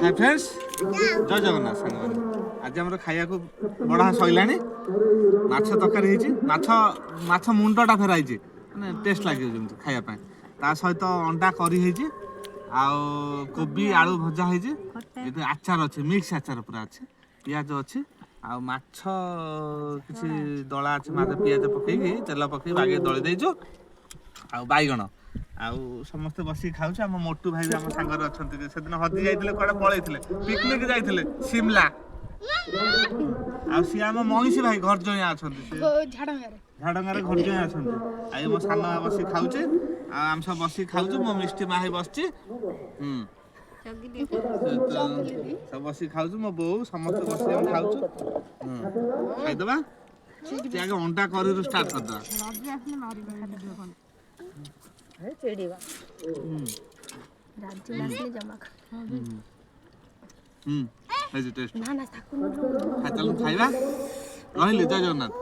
Hi friends जय जगन्नाथ सांग आज आम खाया को बड़ा सैला माछ तरकारी माछ मुंडटा फेराई मैंने टेस्ट लगे जमी खायापी ता सहित अंडा करी आउ कोबी आलू भजा है आचार अच्छे मिक्स आचार पूरा अच्छे पियाज अच्छे आउ माछ किसी दला अच्छे माछ पियाज पकई तेल पकई बागे दली देचु आउ बैगण आउ समस्ते बस खाऊ आम मोटू भाई भी आम सांगर अच्छा से दिन हजि जाते कड़े पलि पिकनिक जाते शिमला आउ सी आम महिषी भाई घर जया अच्छा झाड़ंगार घर जया अच्छा आई मो सान बस खाऊे आम सब बस खाऊ मो मिष्टी माही बस सब बस खाऊ मो बो समस्त बस खाऊ खाईदबा आगे अंडा करी स्टार्ट करदे खाଇବା ରହିଲି ଜୟ ଜଗନ୍ନାଥ।